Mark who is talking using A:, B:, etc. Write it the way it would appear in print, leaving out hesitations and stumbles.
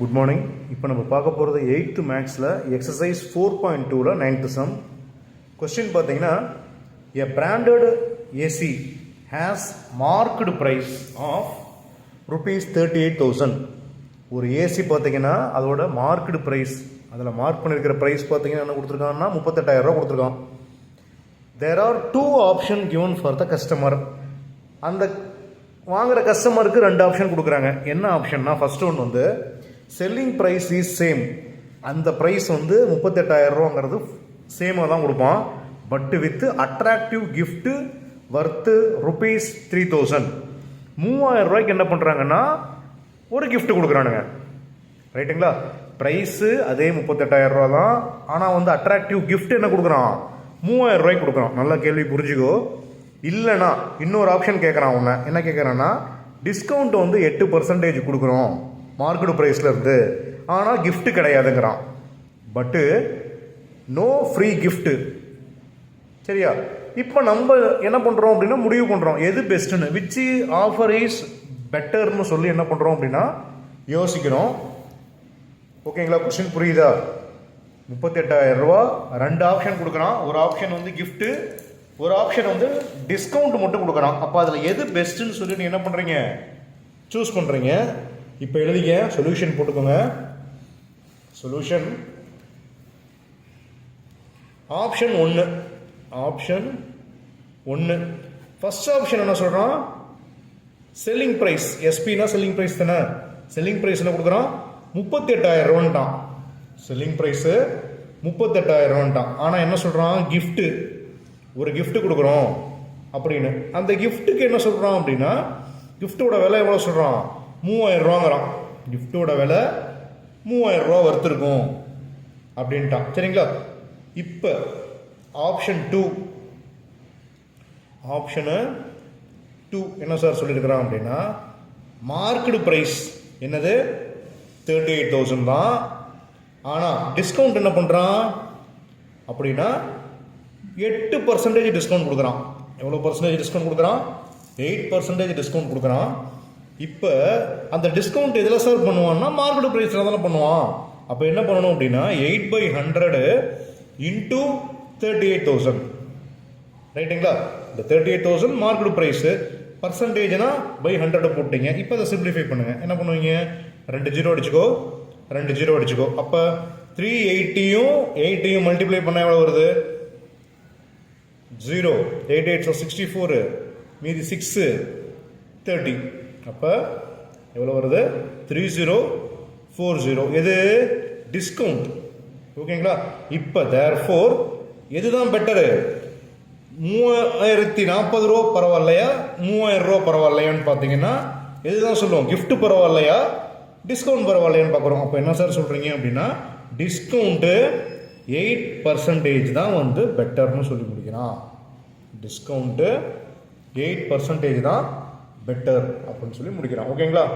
A: Good morning. இப்போ நம்ம பார்க்க போகிறது 8th மேக்ஸில் எக்ஸசைஸ் 4.2ல 9th சம். கொஸ்டின் பார்த்தீங்கன்னா, a branded AC has marked price of ₹38,000. ஒரு ஏசி பார்த்தீங்கன்னா அதோட மார்க்டு ப்ரைஸ், அதில் மார்க் பண்ணியிருக்கிற ப்ரைஸ் பார்த்தீங்கன்னா என்ன கொடுத்துருக்காங்கன்னா 38,000 கொடுத்துருக்கான். There are 2 option given for the customer. அந்த வாங்குகிற கஸ்டமருக்கு 2 ஆப்ஷன் கொடுக்குறாங்க. என்ன ஆப்ஷன்னா, ஃபர்ஸ்ட் ஒன் வந்து செல்லிங் ப்ரைஸ் இஸ் சேம். அந்த ப்ரைஸ் வந்து 38,000 சேமாக தான் கொடுப்பான். But with attractive gift worth ₹3,000. 3,000 என்ன பண்ணுறாங்கன்னா ஒரு கிஃப்ட் கொடுக்குறானுங்க. ரைட்டுங்களா? ப்ரைஸு அதே 38,000 தான், ஆனால் வந்து அட்ராக்டிவ் கிஃப்ட் என்ன கொடுக்குறான், 3,000 கொடுக்குறான். நல்ல கேள்வி, புரிஞ்சுக்கோ. இல்லைனா இன்னொரு ஆப்ஷன் கேட்குறான். உன்னை என்ன கேட்குறான்னா, டிஸ்கவுண்ட் வந்து 8% கொடுக்குறோம் மார்க்கெட் ப்ரைஸில் இருந்து, ஆனால் கிஃப்ட்டு கிடையாதுங்கிறான். பட்டு நோ ஃப்ரீ கிஃப்ட்டு. சரியா? இப்போ நம்ம என்ன பண்ணுறோம் அப்படின்னா முடிவு பண்ணுறோம் எது பெஸ்ட்டுன்னு, விச் ஆஃபர் இஸ் பெட்டர்னு சொல்லி என்ன பண்ணுறோம் அப்படின்னா யோசிக்கிறோம். ஓகேங்களா? கொஸ்டின் புரியுதா? 38,000 2 ஆப்ஷன் கொடுக்குறான். ஒரு ஆப்ஷன் வந்து கிஃப்ட்டு, ஒரு ஆப்ஷன் வந்து டிஸ்கவுண்ட் மட்டும் கொடுக்குறான். அப்போ அதில் எது பெஸ்ட்டுன்னு சொல்லி நீ என்ன பண்ணுறீங்க, சூஸ் பண்ணுறீங்க. இப்போ எழுதிங்க, சொல்யூஷன் போட்டுக்கோங்க. Solution option 1. Option 1 first option என்ன சொல்கிறான், செல்லிங் ப்ரைஸ். எஸ்பினா செல்லிங் ப்ரைஸ் தானே. செல்லிங் ப்ரைஸ் என்ன கொடுக்குறான், 38,000 செல்லிங் ப்ரைஸு 38,000. ஆனால் என்ன சொல்கிறான், கிஃப்ட்டு, ஒரு கிஃப்ட் கொடுக்குறோம் அப்படின்னு. அந்த கிஃப்ட்டுக்கு என்ன சொல்கிறான் அப்படின்னா, கிஃப்ட்டோட விலை எவ்வளோ சொல்கிறான், 3,000 கிஃப்ட்டோட விலை 3,000 வர்த்திருக்கும் அப்படின்ட்டான். சரிங்களா? இப்போ ஆப்ஷன் 2. ஆப்ஷனு 2 என்ன சார் சொல்லியிருக்கிறான் அப்படின்னா, மார்க்கெட் ப்ரைஸ் என்னது 38,000 தான், ஆனால் டிஸ்கவுண்ட் என்ன பண்ணுறான் அப்படின்னா 8% டிஸ்கவுண்ட் கொடுக்குறான். எவ்வளோ பர்சன்டேஜ் டிஸ்கவுண்ட் கொடுக்குறான், 8% டிஸ்கவுண்ட் கொடுக்குறான். இப்போ அந்த டிஸ்கவுண்ட் எதில் சார் பண்ணுவான்னா மார்க்கெட் ப்ரைஸில் தானே பண்ணுவான். அப்போ என்ன பண்ணணும் அப்படின்னா 8/100 இன்டூ 38,000. ரைட்டுங்களா? இந்த 38,000 மார்க்கெட் ப்ரைஸு, பர்சன்டேஜ்னா பை 100 போட்டிங்க. இப்போ அதை சிம்பிளிஃபை பண்ணுங்கள். என்ன பண்ணுவீங்க, 2 0 அடிச்சுக்கோ, 2 0 அடிச்சுக்கோ. அப்போ 380யும் 8யும் மல்டிப்ளை பண்ணால் எவ்வளோ வருது, 0. 8 8 64, மீதி 6 30. அப்போ எவ்வளோ வருது, 3040. எது டிஸ்கவுண்ட். ஓகேங்களா? இப்போ தேர்ஃபோர் எதுதான் பெட்டரு, 3,040 பரவாயில்லையா, 3,000 பரவாயில்லையான்னு பார்த்தீங்கன்னா எதுதான் சொல்லுவோம், கிஃப்ட் பரவாயில்லையா, டிஸ்கவுண்ட் பரவாயில்லையான்னு பார்க்குறோம். அப்போ என்ன சார் சொல்கிறீங்க அப்படின்னா, டிஸ்கவுண்ட்டு 8% தான் வந்து பெட்டர்னு சொல்லி முடிக்கிறான். டிஸ்கவுண்ட்டு 8% தான் பெட்டர் அப்படின்னு சொல்லி முடிக்கிறான். ஓகேங்களா?